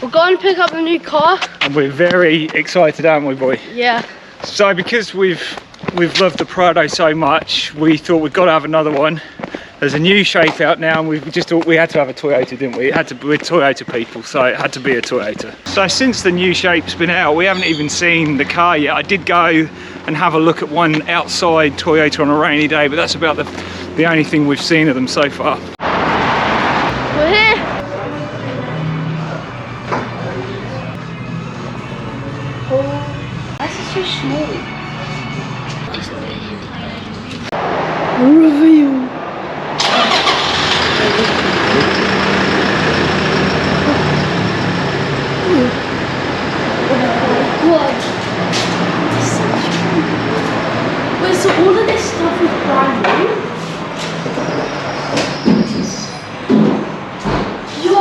We're going to pick up the new car. And we're very excited, aren't we, boy? Yeah. So because we've loved the Prado so much, we thought we've got to have another one. There's a new shape out now, and we just thought we had to have a Toyota, didn't we? We're Toyota people, so it had to be a Toyota. So since the new shape's been out, we haven't even seen the car yet. I did go and have a look at one outside Toyota on a rainy day, but that's about the only thing we've seen of them so far. We're here. Oh, this is so small. Reveal. Wait, so all of this stuff is brand new? Yo!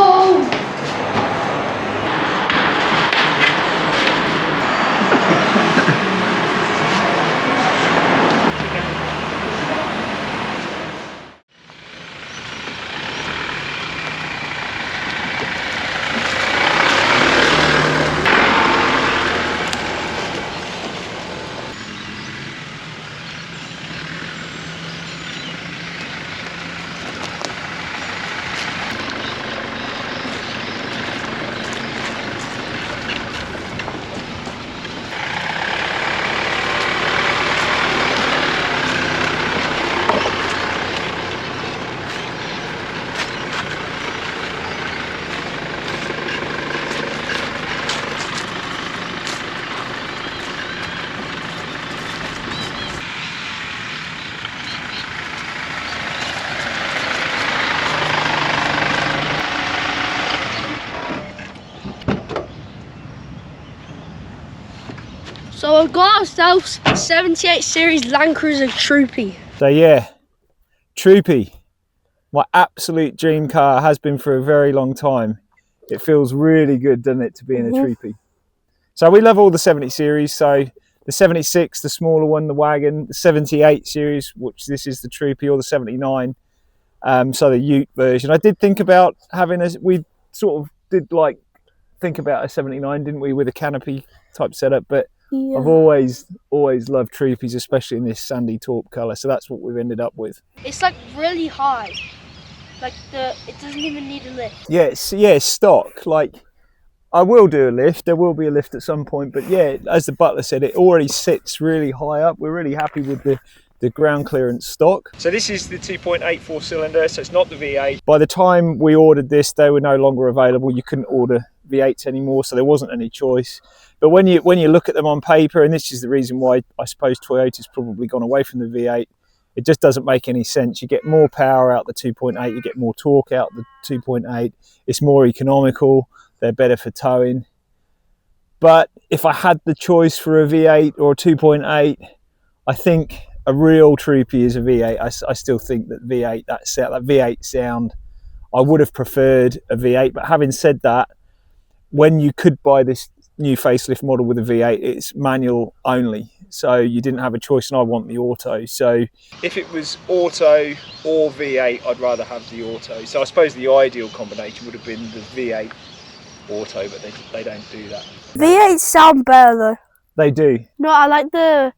So I've got ourselves a 78 series Land Cruiser Troopy. So yeah, Troopy, my absolute dream car, has been for a very long time. It feels really good, doesn't it, to be in a Troopy? So we love all the 70 series. So the 76, the smaller one, the wagon, the 78 series, which this is the Troopy, or the 79. So the Ute version. I did think about having we sort of did like think about a 79, didn't we, with a canopy type setup, but yeah. I've always loved Troopies, especially in this sandy taupe colour, so that's what we've ended up with. It's like really high, like it doesn't even need a lift. Yeah, it's stock. Like, I will do a lift, there will be a lift at some point, but yeah, as the butler said, it already sits really high up. We're really happy with the ground clearance stock. So this is the 2.8 4-cylinder, so it's not the V8. By the time we ordered this, they were no longer available. You couldn't order V8s anymore, so there wasn't any choice. But when you look at them on paper, and this is the reason why I suppose Toyota's probably gone away from the V8, it just doesn't make any sense. You get more power out the 2.8, you get more torque out the 2.8. It's more economical, they're better for towing. But if I had the choice for a V8 or a 2.8, I think a real Troopy is a V8. I still think that V8, that V8 sound, I would have preferred a V8. But having said that, when you could buy this new facelift model with a V8, it's manual only, so you didn't have a choice, and I want the auto. So if it was auto or V8, I'd rather have the auto. So I suppose the ideal combination would have been the V8 auto, but they don't do that. V8 sound better though. They do. No, I like the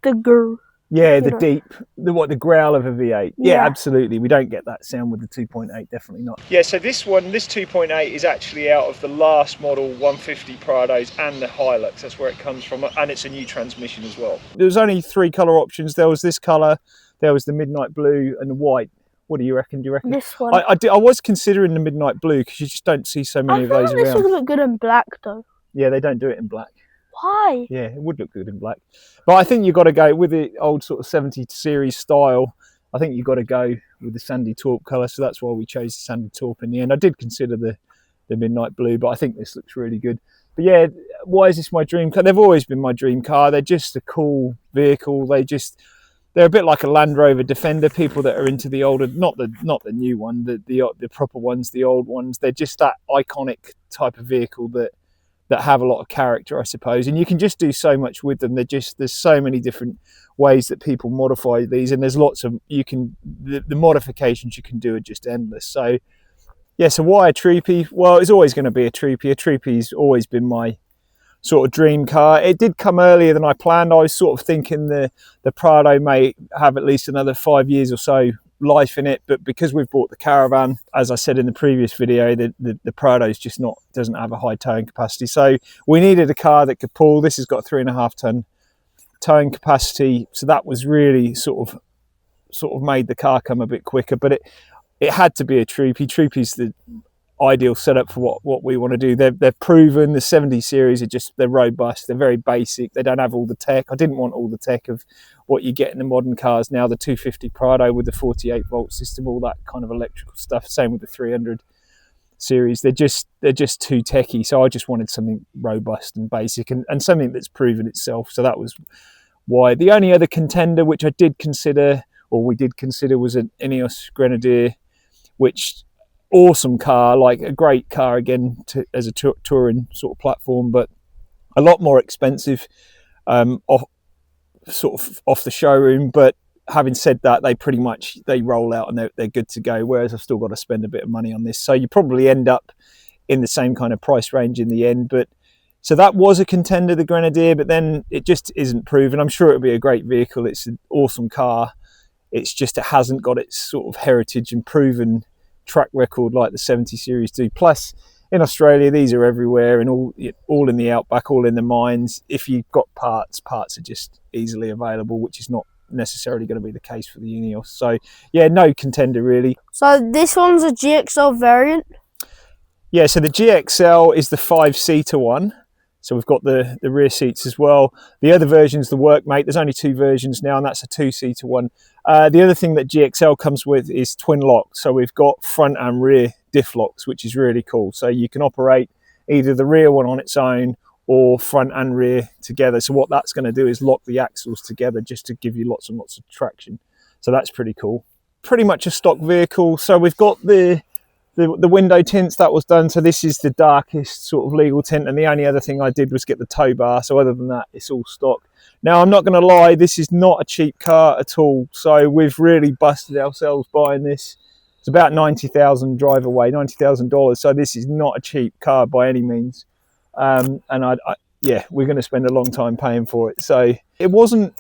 grr. Yeah, the deep, the growl of a V8. Yeah, absolutely. We don't get that sound with the 2.8, definitely not. Yeah, so this 2.8 is actually out of the last model 150 Prados and the Hilux. That's where it comes from, and it's a new transmission as well. There was only 3 colour options. There was this colour, there was the midnight blue, and the white. What do you reckon? This one. I was considering the midnight blue, because you just don't see so many of those around. This would look good in black though. Yeah, they don't do it in black. Why? Yeah, it would look good in black. But I think you've got to go with the old sort of 70 series style. I think you've got to go with the sandy taupe colour, so that's why we chose the sandy taupe in the end. I did consider the midnight blue, but I think this looks really good. But yeah, why is this my dream car? They've always been my dream car. They're just a cool vehicle. They're a bit like a Land Rover Defender. People that are into the older, not the new one, the proper ones, the old ones, they're just that iconic type of vehicle that have a lot of character, I suppose, and you can just do so much with them. There's so many different ways that people modify these, and there's lots of the modifications you can do are just endless. So yeah, so why a Troopy? Well, it's always going to be a Troopy. A Troopy's always been my sort of dream car. It did come earlier than I planned. I was sort of thinking the Prado may have at least another 5 years or so life in it, but because we've bought the Caravan, as I said in the previous video, the Prado's just doesn't have a high towing capacity. So we needed a car that could pull. This has got 3.5 ton towing capacity, so that was really sort of made the car come a bit quicker. But it had to be a Troopy. Troopy's the ideal setup for what we want to do. They're proven. The 70 series they're robust. They're very basic. They don't have all the tech. I didn't want all the tech of what you get in the modern cars now. The 250 Prado with the 48 volt system, all that kind of electrical stuff. Same with the 300 series. They're just too techy. So I just wanted something robust and basic and something that's proven itself. So that was why. The only other contender which I did consider, or we did consider, was an Ineos Grenadier, which awesome car, like a great car again as a touring sort of platform, but a lot more expensive off the showroom. But having said that, they roll out and they're good to go, whereas I've still got to spend a bit of money on this. So you probably end up in the same kind of price range in the end. But so that was a contender, the Grenadier, but then it just isn't proven. I'm sure it'll be a great vehicle. It's an awesome car. It's just it hasn't got its sort of heritage and proven track record like the 70 series do. Plus in Australia these are everywhere, and all in the outback, all in the mines. If you've got parts are just easily available, which is not necessarily going to be the case for the Ineos. So yeah, no contender really. So this one's a GXL variant? Yeah, so the GXL is the 5-seater one. So we've got the rear seats as well. The other version's the Workmate. There's only 2 versions now, and that's a 2-seater one. The other thing that GXL comes with is twin locks. So we've got front and rear diff locks, which is really cool. So you can operate either the rear one on its own or front and rear together. So what that's going to do is lock the axles together just to give you lots and lots of traction. So that's pretty cool. Pretty much a stock vehicle. So we've got the window tints, that was done. So this is the darkest sort of legal tint, and the only other thing I did was get the tow bar. So other than that, it's all stock. Now I'm not going to lie, this is not a cheap car at all. So we've really busted ourselves buying this. It's about 90,000 drive away, $90,000. So this is not a cheap car by any means. And yeah, we're going to spend a long time paying for it. So it wasn't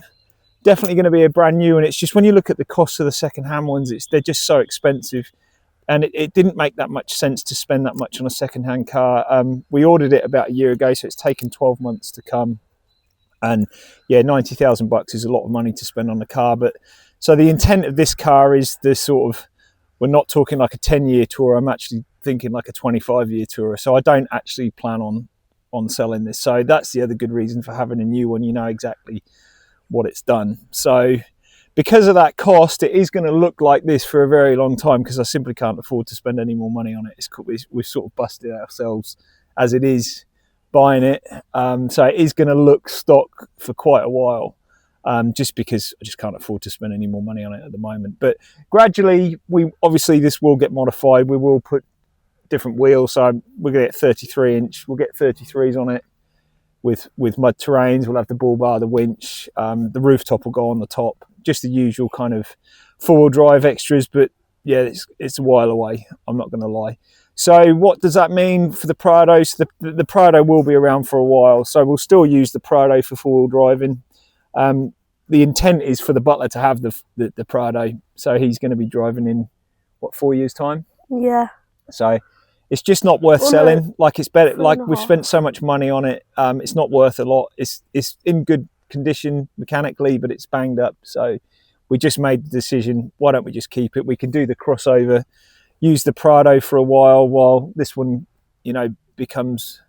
definitely going to be a brand new, and it's just when you look at the cost of the second-hand ones, they're just so expensive. And it didn't make that much sense to spend that much on a second-hand car. We ordered it about a year ago, so it's taken 12 months to come. And yeah, 90,000 bucks is a lot of money to spend on the car. But so the intent of this car is the sort of, we're not talking like a 10-year tour. I'm actually thinking like a 25-year tour. So I don't actually plan on selling this. So that's the other good reason for having a new one. You know exactly what it's done. So because of that cost, it is going to look like this for a very long time, because I simply can't afford to spend any more money on it. We've sort of busted ourselves as it is buying it. So it is going to look stock for quite a while, just because I just can't afford to spend any more money on it at the moment. But gradually, obviously this will get modified. We will put different wheels. So we're going to get 33 inch. We'll get 33s on it with mud terrains. We'll have the bull bar, the winch, the rooftop will go on the top. Just the usual kind of four-wheel drive extras, but yeah, it's a while away, I'm not going to lie. So what does that mean for the Prado? So the Prado will be around for a while, so we'll still use the Prado for four-wheel driving. The intent is for the butler to have the Prado, so he's going to be driving in, 4 years' time? Yeah. So it's just not worth selling. No, like, it's better, like we've spent so much money on it, it's not worth a lot. It's in good condition mechanically, but it's banged up. So we just made the decision, why don't we just keep it? We can do the crossover, use the Prado for a while this one, becomes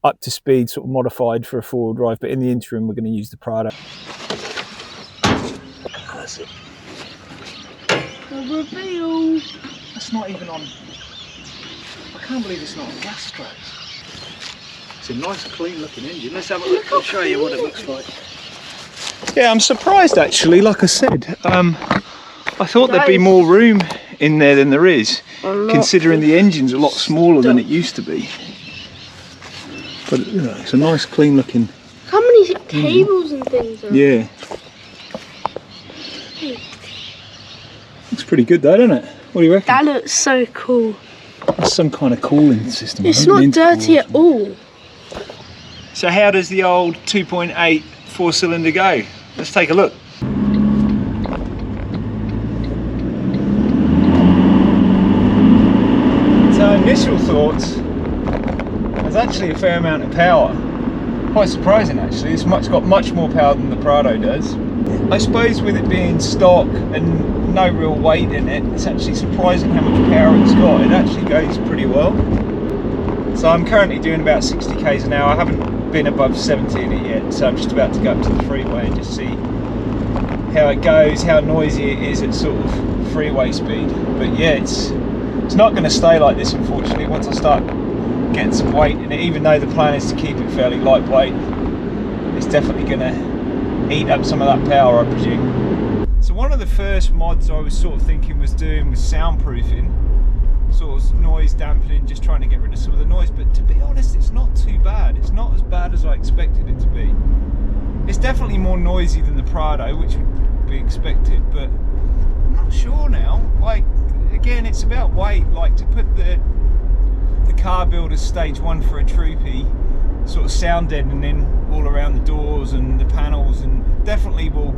up to speed, sort of modified for a four-wheel drive. But in the interim, we're going to use the Prado. That's it. The reveal. That's not even on. I can't believe it's not on gas strokes. It's a nice, clean-looking engine. Let's have a look. I'll show you what it looks like. Yeah, I'm surprised actually. Like I said, I thought there'd be more room in there than there is, considering the engine's a lot smaller than it used to be. But it's a nice, clean-looking. How many cables and things are? Yeah. Looks pretty good though, doesn't it? What do you reckon? That looks so cool. It's some kind of cooling system. It's not dirty at all. So how does the old 2.8 4-cylinder go? Let's take a look. So initial thoughts, there's actually a fair amount of power. Quite surprising actually, it's got much more power than the Prado does. I suppose with it being stock and no real weight in it, it's actually surprising how much power it's got. It actually goes pretty well. So I'm currently doing about 60 k's an hour. I haven't been above 70 in it yet, so I'm just about to go up to the freeway and just see how it goes, how noisy it is at sort of freeway speed. But yeah, it's not going to stay like this unfortunately. Once I start getting some weight in it, even though the plan is to keep it fairly lightweight, it's definitely going to eat up some of that power, I presume. So one of the first mods I was sort of thinking was doing was soundproofing, sort of noise dampening, just trying to get rid of some of the noise. But to be honest, it's not too bad. It's not as bad as I expected it to be. It's definitely more noisy than the Prado, which would be expected, but I'm not sure now. Like, again, it's about weight. Like, to put the car builder's stage 1 for a troopy, sort of sound deadening all around the doors and the panels, and definitely will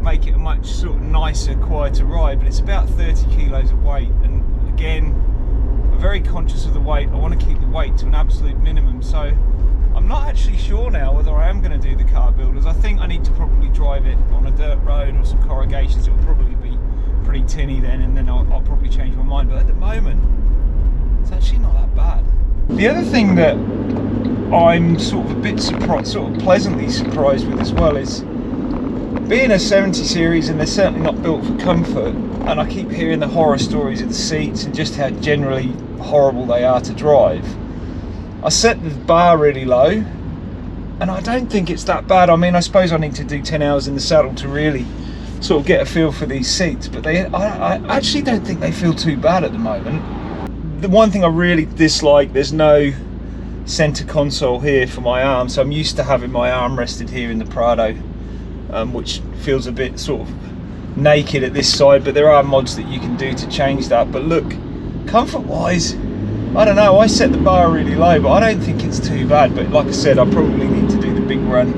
make it a much sort of nicer, quieter ride, but it's about 30 kilos of weight, and again, I'm very conscious of the weight. I want to keep the weight to an absolute minimum, so I'm not actually sure now whether I am going to do the car builders. I think I need to probably drive it on a dirt road or some corrugations. It will probably be pretty tinny then, and then I'll probably change my mind, but at the moment it's actually not that bad. The other thing that I'm sort of a bit surprised, sort of pleasantly surprised with as well, is being a 70 series, and they're certainly not built for comfort, and I keep hearing the horror stories of the seats and just how generally horrible they are to drive. I set the bar really low, and I don't think it's that bad. I mean, I suppose I need to do 10 hours in the saddle to really sort of get a feel for these seats, but I actually don't think they feel too bad at the moment. The one thing I really dislike, there's no center console here for my arm, so I'm used to having my arm rested here in the Prado, which feels a bit sort of naked at this side, but there are mods that you can do to change that. But look, comfort wise, I don't know, I set the bar really low, but I don't think it's too bad. But like I said, I probably need to do the big run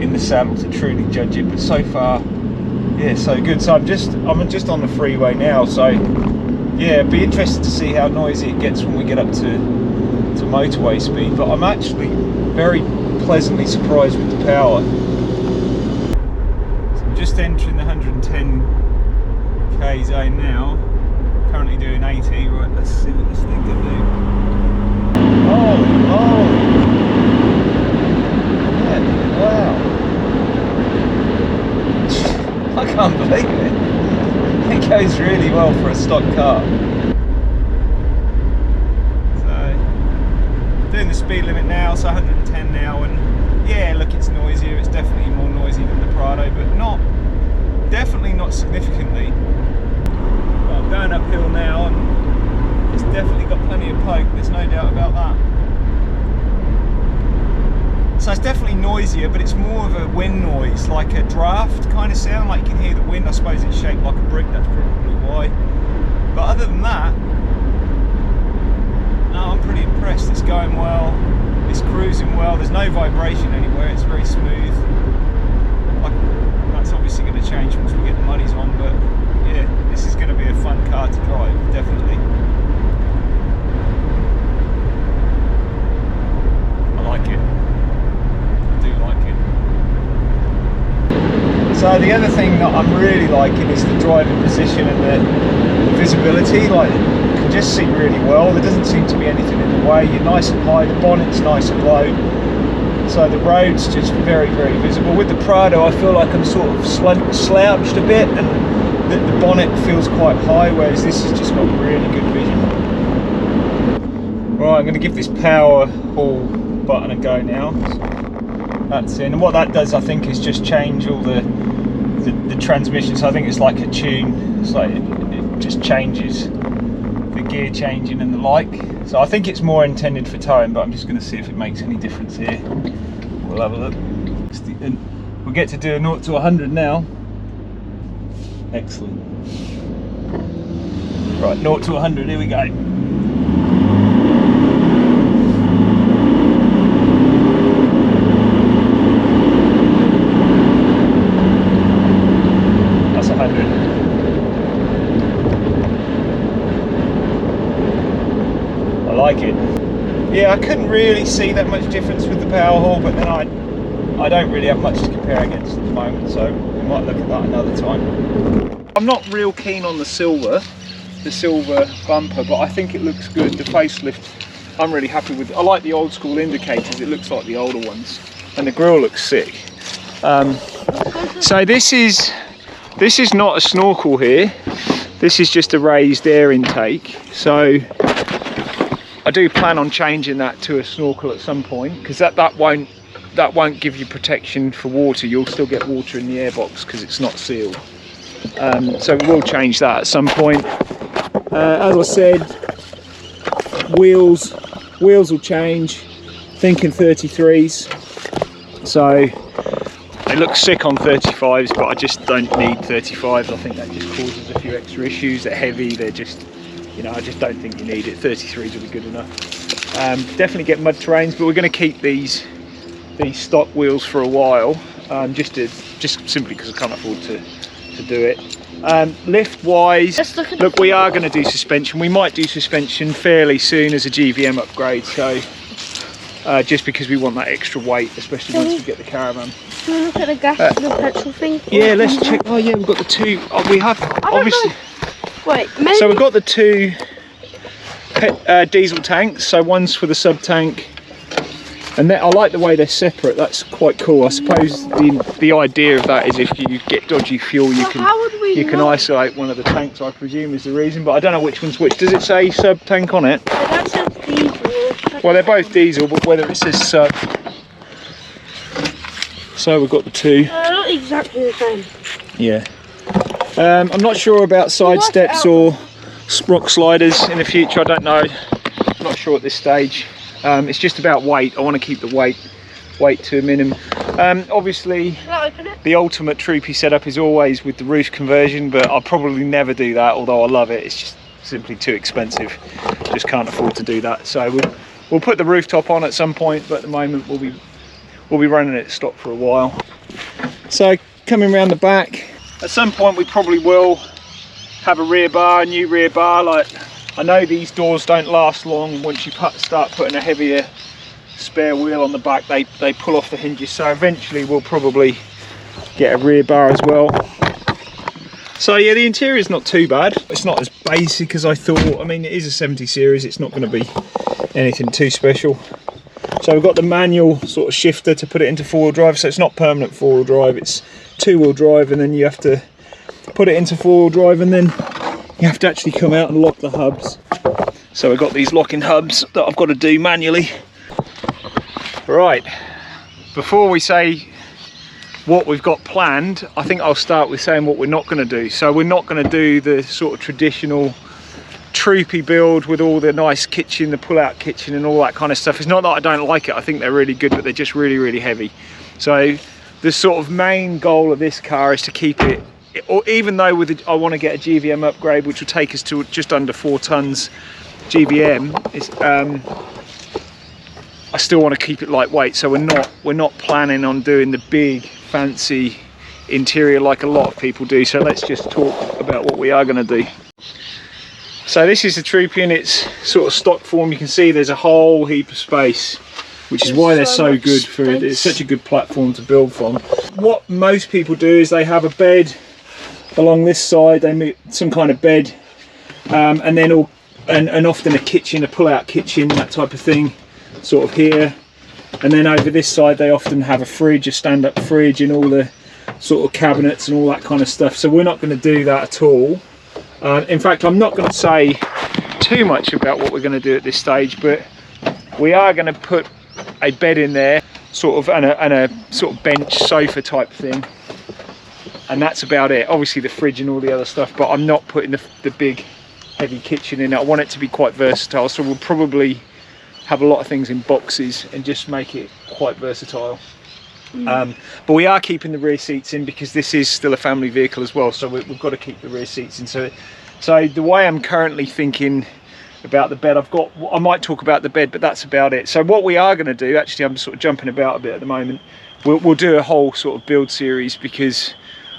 in the saddle to truly judge it, but so far, yeah, so good. So I'm just on the freeway now, so yeah, it'd be interested to see how noisy it gets when we get up to motorway speed, but I'm actually very pleasantly surprised with the power. So I'm just entering the 110k zone now, currently doing 80. Right, let's see what this thing can do. Holy moly! Yeah, wow! I can't believe it. It goes really well for a stock car. Doing the speed limit now, so 110 now, and yeah, look, it's noisier. It's definitely more noisy than the Prado, but definitely not significantly. Well, I'm going uphill now, and it's definitely got plenty of poke. There's no doubt about that. So it's definitely noisier, but it's more of a wind noise, like a draft kind of sound. Like you can hear the wind. I suppose it's shaped like a brick. That's probably why. But other than that, no, I'm pretty impressed. It's going well, it's cruising well, there's no vibration anywhere, it's very smooth. That's obviously going to change once we get the muddies on, but yeah, this is going to be a fun car to drive, definitely. I like it. I do like it. So the other thing that I'm really liking is the driving position and the visibility. Like, just see really well. There doesn't seem to be anything in the way. You're nice and high, the bonnet's nice and low, so the road's just very, very visible. With the Prado, I feel like I'm sort of slouched a bit, and the bonnet feels quite high, whereas this has just got really good vision. Right, I'm going to give this power haul button a go now. That's in, and what that does, I think, is just change all the transmission. So I think it's like a tune. It's like it just changes the gear changing and the like. So I think it's more intended for towing, but I'm just going to see if it makes any difference here. We'll have a look. We'll get to do a 0 to 100 now. Excellent. Right, 0 to 100, here we go. Yeah, I couldn't really see that much difference with the power haul, but then I don't really have much to compare against at the moment, so we might look at that another time. I'm not real keen on the silver bumper, but I think it looks good. The facelift, I'm really happy with. I like the old school indicators. It looks like the older ones, and the grille looks sick. So this is not a snorkel here. This is just a raised air intake. So I do plan on changing that to a snorkel at some point, because that won't give you protection for water. You'll still get water in the airbox because it's not sealed. So we will change that at some point. As I said, wheels will change. Thinking 33s. So they look sick on 35s, but I just don't need 35s. I think that just causes a few extra issues. They're heavy. They're just, you know, I just don't think you need it. 33s will be good enough. Definitely get mud terrains, but we're going to keep these stock wheels for a while, just simply because I can't afford to do it. Lift wise, look, we are going to do suspension. We might do suspension fairly soon as a GVM upgrade, so just because we want that extra weight, especially once we get the caravan. Can we look at the gas and the petrol thing? Yeah, let's check. Oh yeah, we've got the two. We have obviously. Wait, maybe. So we've got the two diesel tanks. So one's for the sub tank. And I like the way they're separate. That's quite cool. I suppose the idea of that is if you get dodgy fuel, you can isolate one of the tanks, I presume is the reason, but I don't know which one's which. Does it say sub tank on it? That says diesel. Well, they're both diesel, but whether it says sub. So we've got the two. They're not exactly the same. Yeah. I'm not sure about side steps or sprock sliders in the future. I don't know. I'm not sure at this stage. It's just about weight. I want to keep the weight to a minimum. Obviously, the ultimate troopy setup is always with the roof conversion, but I'll probably never do that, although I love it. It's just simply too expensive. Just can't afford to do that. So we'll put the rooftop on at some point, but at the moment we'll be running it stock for a while. So coming around the back, at some point we probably will have a rear bar, a new rear bar. Like, I know these doors don't last long. Once you start putting a heavier spare wheel on the back, they pull off the hinges, so eventually we'll probably get a rear bar as well. So yeah, the interior is not too bad. It's not as basic as I thought. I mean, it is a 70 series. It's not going to be anything too special. So we've got the manual sort of shifter to put it into four-wheel drive, so it's not permanent four-wheel drive, it's two-wheel drive, and then you have to put it into four-wheel drive, and then you have to actually come out and lock the hubs. So we've got these locking hubs that I've got to do manually. Right, before we say what we've got planned, I think I'll start with saying what we're not going to do. So we're not going to do the sort of traditional troopy build with all the nice kitchen, the pull-out kitchen and all that kind of stuff. It's not that I don't like it, I think they're really good, but they're just really, really heavy. So the sort of main goal of this car is to keep it, or even though I want to get a GVM upgrade, which will take us to just under 4 tons GVM, I still want to keep it lightweight. So we're not planning on doing the big fancy interior like a lot of people do. So let's just talk about what we are going to do. So this is the troopy in its sort of stock form. You can see there's a whole heap of space, which is why they're so good for it. It's such a good platform to build from. What most people do is they have a bed along this side. They move some kind of bed, and then and often a kitchen, a pull-out kitchen, that type of thing, sort of here. And then over this side they often have a fridge, a stand-up fridge, and all the sort of cabinets and all that kind of stuff. So we're not going to do that at all. In fact, I'm not going to say too much about what we're going to do at this stage, but we are going to put a bed in there, sort of, and a sort of bench sofa type thing, and that's about it. Obviously the fridge and all the other stuff, but I'm not putting the big heavy kitchen in it. I want it to be quite versatile, so we'll probably have a lot of things in boxes and just make it quite versatile. But we are keeping the rear seats in because this is still a family vehicle as well, so we've got to keep the rear seats in. So the way I'm currently thinking about the bed, I might talk about the bed, but that's about it. So what we are going to do, actually I'm sort of jumping about a bit at the moment, we'll do a whole sort of build series because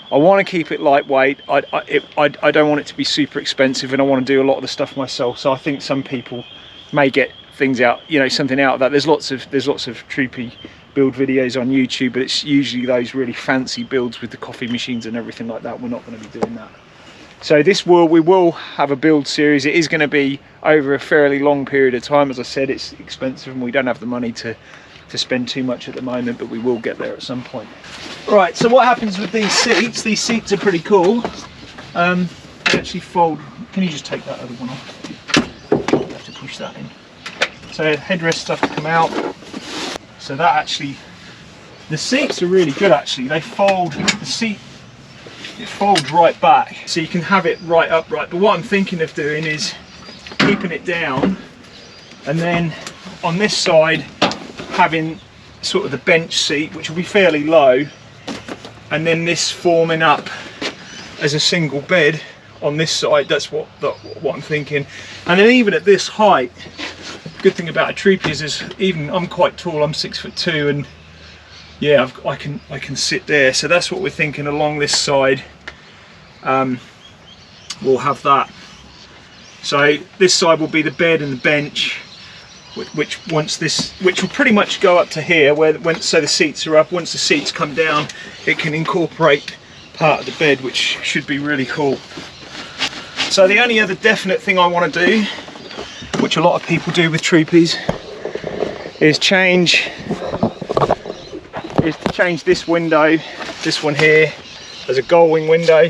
I want to keep it lightweight. I don't want it to be super expensive, and I want to do a lot of the stuff myself. So I think some people may get things out, you know, something out of that. There's lots of troopy build videos on YouTube, but it's usually those really fancy builds with the coffee machines and everything like that. We're not going to be doing that. So we will have a build series. It is going to be over a fairly long period of time. As I said, it's expensive and we don't have the money to spend too much at the moment, but we will get there at some point. Right, so what happens with these seats? These seats are pretty cool. They actually fold. Can you just take that other one off? You have to push that in. So headrest stuff to come out. So that actually, the seats are really good actually. They fold, the seat, it folds right back. So you can have it right upright. But what I'm thinking of doing is keeping it down, and then on this side having sort of the bench seat, which will be fairly low, and then this forming up as a single bed on this side. That's what I'm thinking. And then even at this height, good thing about a troopy is even I'm quite tall, I'm 6'2", and yeah, I can sit there. So that's what we're thinking along this side. We'll have that. So this side will be the bed and the bench, which will pretty much go up to here, so the seats are up. Once the seats come down, it can incorporate part of the bed, which should be really cool. So the only other definite thing I want to do, which a lot of people do with troopies, is change this window, this one here, as a gull wing window.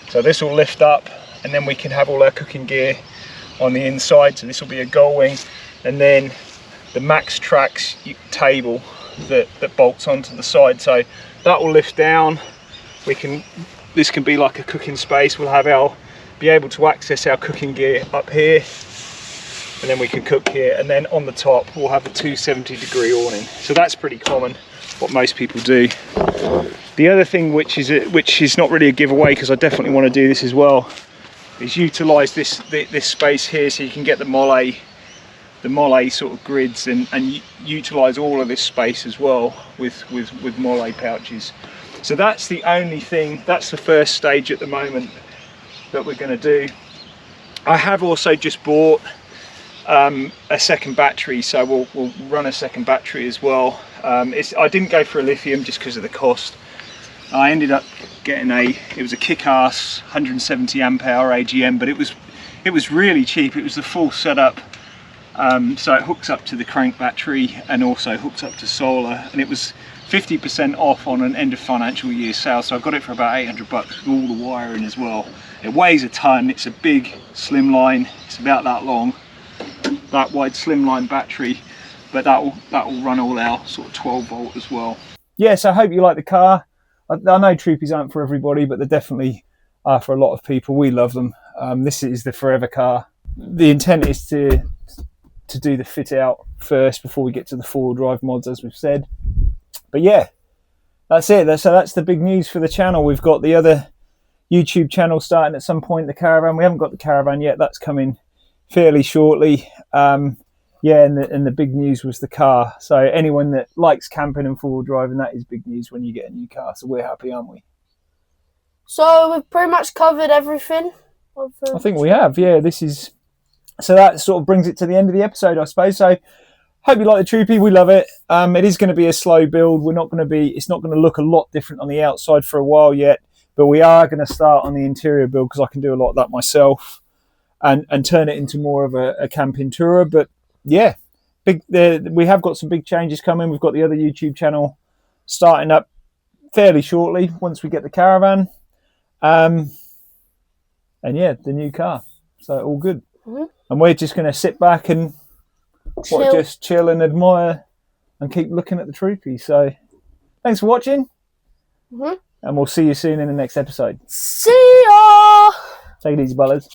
So this will lift up, and then we can have all our cooking gear on the inside. So this will be a gull wing, and then the Max Tracks table that bolts onto the side. So that will lift down. This can be like a cooking space. We'll be able to access our cooking gear up here, and then we can cook here. And then on the top we'll have a 270-degree awning. So that's pretty common, what most people do. The other thing, which is not really a giveaway, because I definitely want to do this as well, is utilise this space here, so you can get the molle sort of grids and utilise all of this space as well with molle pouches. So that's the only thing. That's the first stage at the moment that we're going to do. I have also just bought a second battery, so we'll run a second battery as well. I didn't go for a lithium just because of the cost. I ended up getting it was a kick-ass 170 amp hour AGM, but it was really cheap. It was the full setup, so it hooks up to the crank battery and also hooks up to solar, and it was 50% off on an end of financial year sale. So I got it for about 800 bucks with all the wiring as well. It weighs a ton. It's a big slimline. It's about that long, that wide slimline battery, but that will run all our sort of 12 volt as well. Yeah, so I hope you like the car. I know troopies aren't for everybody, but they definitely are for a lot of people. We love them. This is the forever car. The intent is to do the fit out first before we get to the four-wheel drive mods, as we've said. But yeah, that's it. So that's the big news for the channel. We've got the other YouTube channel starting at some point, the caravan. We haven't got the caravan yet. That's coming fairly shortly. Yeah, and the big news was the car. So anyone that likes camping and four-wheel driving, that is big news when you get a new car. So we're happy, aren't we? So we've pretty much covered everything. I think we have. Yeah, so that sort of brings it to the end of the episode, I suppose. So hope you like the troopy. We love it. It is going to be a slow build. It's not going to look a lot different on the outside for a while yet, but we are going to start on the interior build, because I can do a lot of that myself, and turn it into more of a camping tourer. But yeah, we have got some big changes coming. We've got the other YouTube channel starting up fairly shortly once we get the caravan, and yeah, the new car. So all good. Mm-hmm. And we're just going to sit back and just chill and admire and keep looking at the troopy. So thanks for watching, and we'll see you soon in the next episode. See ya! Take it easy, butlers.